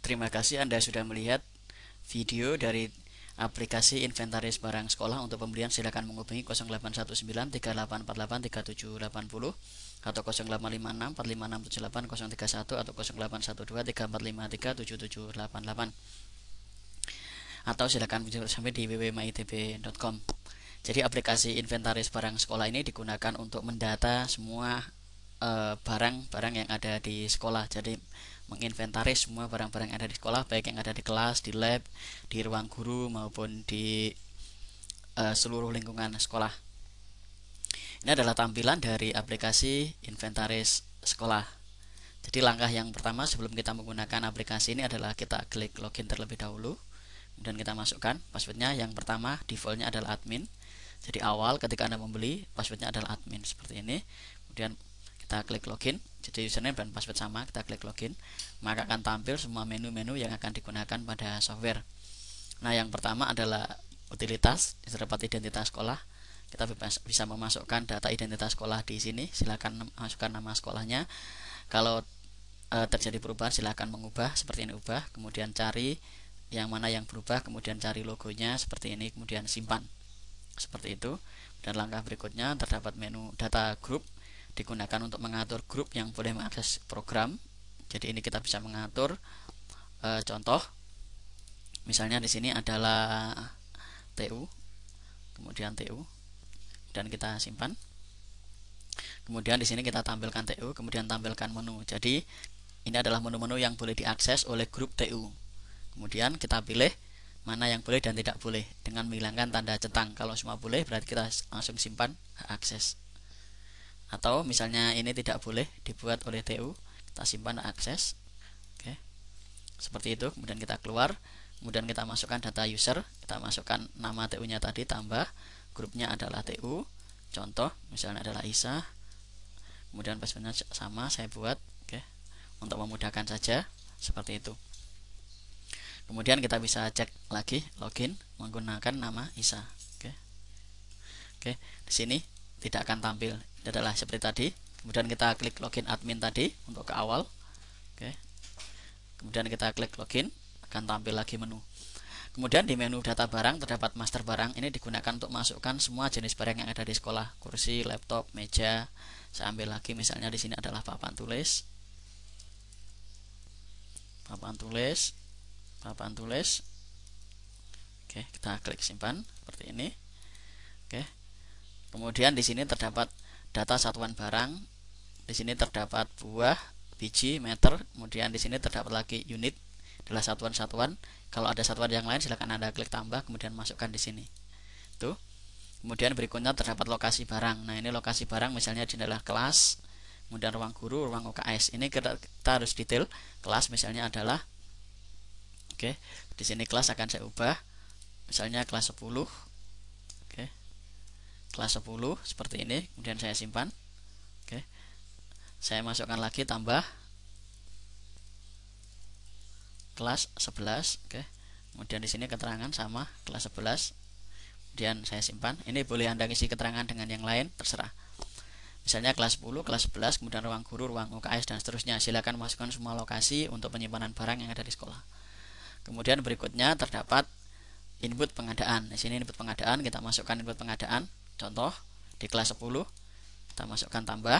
Terima kasih Anda sudah melihat video dari aplikasi inventaris barang sekolah. Untuk pembelian silakan menghubungi 081938483780 atau 085645678031 atau 08123453377788 atau silakan sampai di www.myitb.com. Jadi aplikasi inventaris barang sekolah ini digunakan untuk mendata semua barang-barang yang ada di sekolah. Jadi menginventaris semua barang-barang yang ada di sekolah, baik yang ada di kelas, di lab, di ruang guru maupun di seluruh lingkungan sekolah. Ini adalah tampilan dari aplikasi inventaris sekolah. Jadi langkah yang pertama sebelum kita menggunakan aplikasi ini adalah kita klik login terlebih dahulu. Kemudian kita masukkan passwordnya. Yang pertama defaultnya adalah admin. Jadi awal ketika Anda membeli, passwordnya adalah admin seperti ini. Kemudian kita klik login, jadi username dan password sama, kita klik login, maka akan tampil semua menu-menu yang akan digunakan pada software. Nah, yang pertama adalah utilitas, terdapat identitas sekolah. Kita bisa memasukkan data identitas sekolah di sini. Silakan masukkan nama sekolahnya. Kalau terjadi perubahan, silakan mengubah seperti ini, ubah. Kemudian cari yang mana yang berubah, kemudian cari logonya seperti ini, kemudian simpan seperti itu. Dan langkah berikutnya terdapat menu data group, digunakan untuk mengatur grup yang boleh mengakses program. Jadi ini kita bisa mengatur contoh, misalnya di sini adalah TU, kemudian TU, dan kita simpan. Kemudian di sini kita tampilkan TU, kemudian tampilkan menu. Jadi ini adalah menu-menu yang boleh diakses oleh grup TU. Kemudian kita pilih mana yang boleh dan tidak boleh dengan menghilangkan tanda centang. Kalau semua boleh berarti kita langsung simpan hak akses. Atau misalnya ini tidak boleh dibuat oleh TU, kita simpan akses. Oke, seperti itu. Kemudian kita keluar, kemudian kita masukkan data user, kita masukkan nama TU nya tadi, tambah grupnya adalah TU, contoh misalnya adalah Isa, kemudian passwordnya sama saya buat. Oke, untuk memudahkan saja seperti itu. Kemudian kita bisa cek lagi login menggunakan nama Isa. Oke, di sini tidak akan tampil. Ini adalah seperti tadi. Kemudian kita klik login admin tadi untuk ke awal. Oke. Kemudian kita klik login, akan tampil lagi menu. Kemudian di menu data barang terdapat master barang. Ini digunakan untuk masukkan semua jenis barang yang ada di sekolah. Kursi, laptop, meja. Saya ambil lagi misalnya di sini adalah papan tulis. Papan tulis. Papan tulis. Oke, kita klik simpan seperti ini. Oke. Kemudian di sini terdapat data satuan barang. Di sini terdapat buah, biji, meter. Kemudian di sini terdapat lagi unit, adalah satuan-satuan. Kalau ada satuan yang lain silakan Anda klik tambah kemudian masukkan di sini. Tuh. Kemudian berikutnya terdapat lokasi barang. Nah, ini lokasi barang misalnya di adalah kelas, kemudian ruang guru, ruang UKS. Ini kita harus detail. Kelas misalnya adalah oke, di sini kelas akan saya ubah. Misalnya kelas 10. Oke. Kelas 10 seperti ini, kemudian saya simpan. Oke. Saya masukkan lagi tambah kelas 11. Oke. Kemudian di sini keterangan sama kelas 11. Kemudian saya simpan. Ini boleh Anda isi keterangan dengan yang lain, terserah. Misalnya kelas 10, kelas 11, kemudian ruang guru, ruang UKS dan seterusnya. Silakan masukkan semua lokasi untuk penyimpanan barang yang ada di sekolah. Kemudian berikutnya terdapat input pengadaan. Di sini input pengadaan, kita masukkan input pengadaan. Contoh di kelas 10 kita masukkan tambah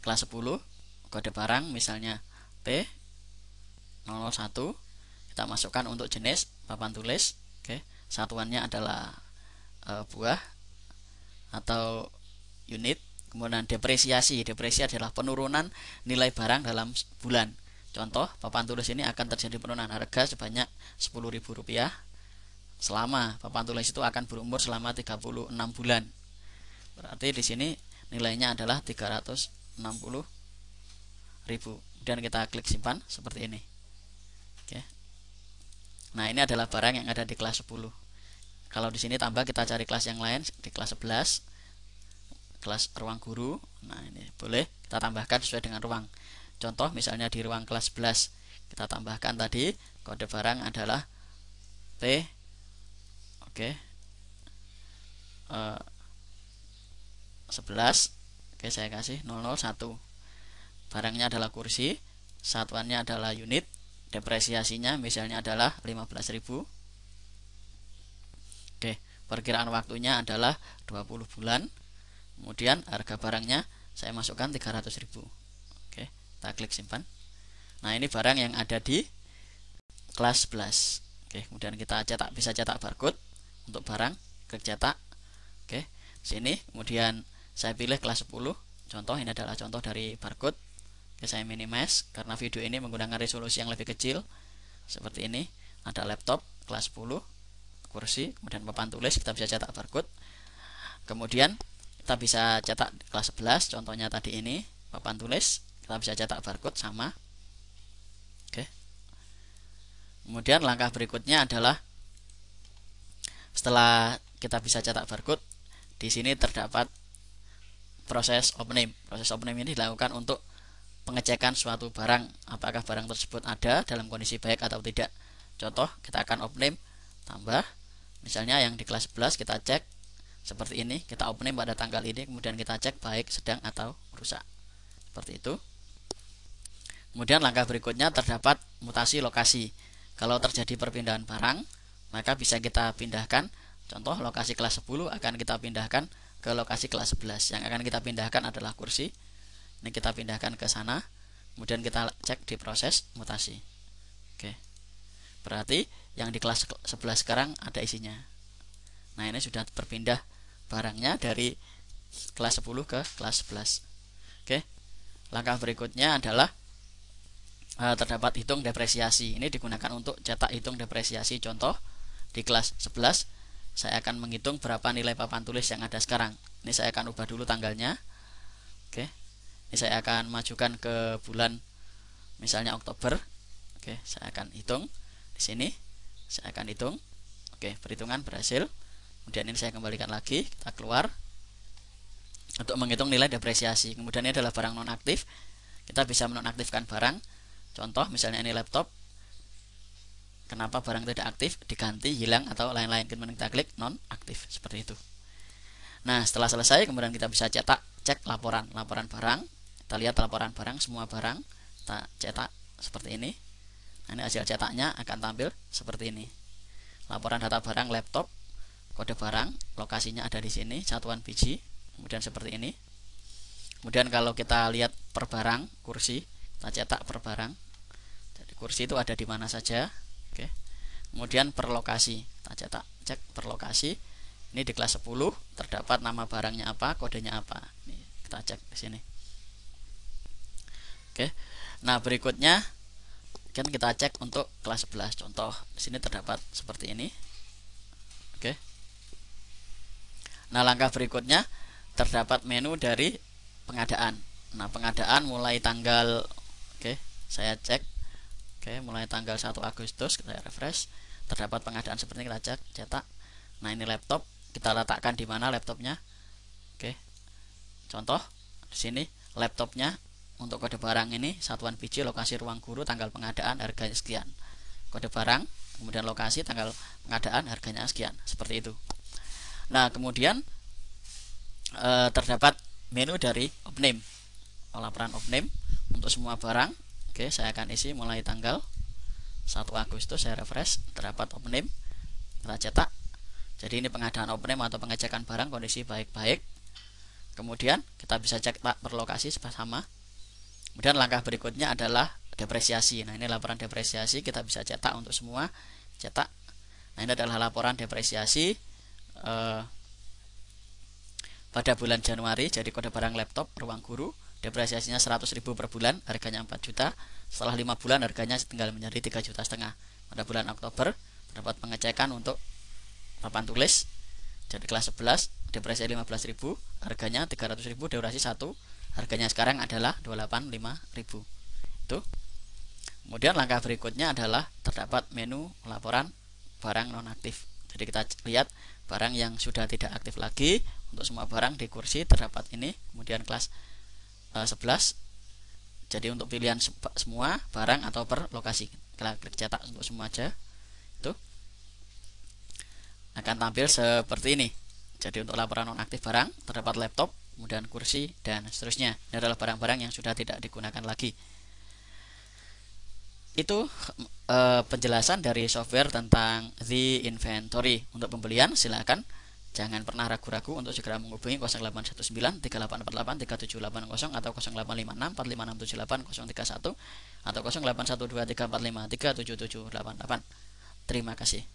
kelas 10 kode barang misalnya P001, kita masukkan untuk jenis papan tulis. Oke, satuannya adalah buah atau unit. Kemudian depresiasi adalah penurunan nilai barang dalam bulan. Contoh papan tulis ini akan terjadi penurunan harga sebanyak Rp10.000 selama papan tulis itu akan berumur selama 36 bulan. Berarti di sini nilainya adalah 360.000. Dan kita klik simpan seperti ini. Oke. Nah, ini adalah barang yang ada di kelas 10. Kalau di sini tambah kita cari kelas yang lain di kelas 11. Kelas ruang guru. Nah, ini boleh kita tambahkan sesuai dengan ruang. Contoh misalnya di ruang kelas 11 kita tambahkan tadi kode barang adalah P. Oke. 11. Oke, saya kasih 001. Barangnya adalah kursi, satuannya adalah unit, depresiasinya misalnya adalah 15.000. Oke, perkiraan waktunya adalah 20 bulan. Kemudian harga barangnya saya masukkan 300.000. Oke, kita klik simpan. Nah, ini barang yang ada di kelas 11. Oke, kemudian kita bisa cetak barcode untuk barang, klik cetak. Oke, sini kemudian saya pilih kelas 10. Contoh, ini adalah contoh dari barcode. Oke, saya minimize karena video ini menggunakan resolusi yang lebih kecil. Seperti ini, ada laptop kelas 10, kursi, kemudian papan tulis, kita bisa cetak barcode. Kemudian kita bisa cetak kelas 11, contohnya tadi ini papan tulis, kita bisa cetak barcode sama. Oke. Kemudian langkah berikutnya adalah setelah kita bisa cetak barcode, di sini terdapat proses open name. Proses open name ini dilakukan untuk pengecekan suatu barang, apakah barang tersebut ada dalam kondisi baik atau tidak. Contoh, kita akan open name tambah, misalnya yang di kelas 11 kita cek seperti ini, kita open name pada tanggal ini, kemudian kita cek baik, sedang, atau rusak. Seperti itu. Kemudian langkah berikutnya terdapat mutasi lokasi. Kalau terjadi perpindahan barang, maka bisa kita pindahkan. Contoh, lokasi kelas 10 akan kita pindahkan ke lokasi kelas 11. Yang akan kita pindahkan adalah kursi. Ini kita pindahkan ke sana. Kemudian kita cek di proses mutasi. Oke. Berarti yang di kelas 11 sekarang ada isinya. Nah, ini sudah berpindah barangnya dari kelas 10 ke kelas 11. Oke. Langkah berikutnya adalah terdapat hitung depresiasi. Ini digunakan untuk cetak hitung depresiasi. Contoh, di kelas 11 saya akan menghitung berapa nilai papan tulis yang ada sekarang. Ini saya akan ubah dulu tanggalnya. Oke. Ini saya akan majukan ke bulan misalnya Oktober. Oke, saya akan hitung di sini. Saya akan hitung. Oke, perhitungan berhasil. Kemudian ini saya kembalikan lagi, kita keluar untuk menghitung nilai depresiasi. Kemudian ini adalah barang nonaktif. Kita bisa menonaktifkan barang. Contoh, misalnya ini laptop. Kenapa barang tidak aktif? Diganti, hilang, atau lain-lain. Kemudian kita klik nonaktif, seperti itu. Nah, setelah selesai, kemudian kita bisa cek laporan barang. Kita lihat laporan barang, semua barang kita cetak seperti ini. Nah, ini hasil cetaknya akan tampil seperti ini. Laporan data barang laptop, kode barang, lokasinya ada di sini, satuan biji, kemudian seperti ini. Kemudian kalau kita lihat per barang, kursi, kita cetak per barang. Jadi kursi itu ada di mana saja. Oke. Kemudian per lokasi, kita cek per lokasi. Ini di kelas 10 terdapat nama barangnya apa, kodenya apa. Ini kita cek di sini. Oke. Nah, berikutnya kan kita cek untuk kelas 11. Contoh, di sini terdapat seperti ini. Oke. Nah, langkah berikutnya terdapat menu dari pengadaan. Nah, pengadaan mulai tanggal, oke, saya cek. Oke, mulai tanggal 1 Agustus kita refresh. Terdapat pengadaan seperti ini, kita cetak. Nah, ini laptop, kita letakkan di mana laptopnya. Oke. Contoh, di sini laptopnya untuk kode barang ini satuan biji, lokasi ruang guru, tanggal pengadaan, harganya sekian. Kode barang, kemudian lokasi, tanggal pengadaan, harganya sekian. Seperti itu. Nah, kemudian terdapat menu dari open name. Laporan open name untuk semua barang. Oke, saya akan isi mulai tanggal 1 Agustus, saya refresh, terdapat open name. Kita cetak. Jadi ini pengadaan open name atau pengecekan barang kondisi baik-baik. Kemudian kita bisa cek per lokasi sama. Kemudian langkah berikutnya adalah depresiasi. Nah, ini laporan depresiasi, kita bisa cetak untuk semua. Cetak. Nah, ini adalah laporan depresiasi pada bulan Januari. Jadi kode barang laptop ruang guru, depresiasinya 100.000 per bulan, harganya 4 juta. Setelah 5 bulan harganya tinggal menjadi 3,5 juta. Pada bulan Oktober terdapat pengecekan untuk papan tulis. Jadi kelas 11 depresiasi 15.000, harganya 300.000, durasi 1, harganya sekarang adalah 285.000. Itu. Kemudian langkah berikutnya adalah terdapat menu laporan barang nonaktif. Jadi kita lihat barang yang sudah tidak aktif lagi. Untuk semua barang di kursi terdapat ini. Kemudian kelas 11. Jadi untuk pilihan semua barang atau per lokasi, kita klik cetak untuk semua aja. Itu akan tampil seperti ini. Jadi untuk laporan nonaktif barang terdapat laptop, kemudian kursi, dan seterusnya. Ini adalah barang-barang yang sudah tidak digunakan lagi. Itu penjelasan dari software tentang The Inventory. Untuk pembelian silakan jangan pernah ragu-ragu untuk segera menghubungi 0819 3848 3780 atau 0856 4567 8031 atau 0812 345 37788. Terima kasih.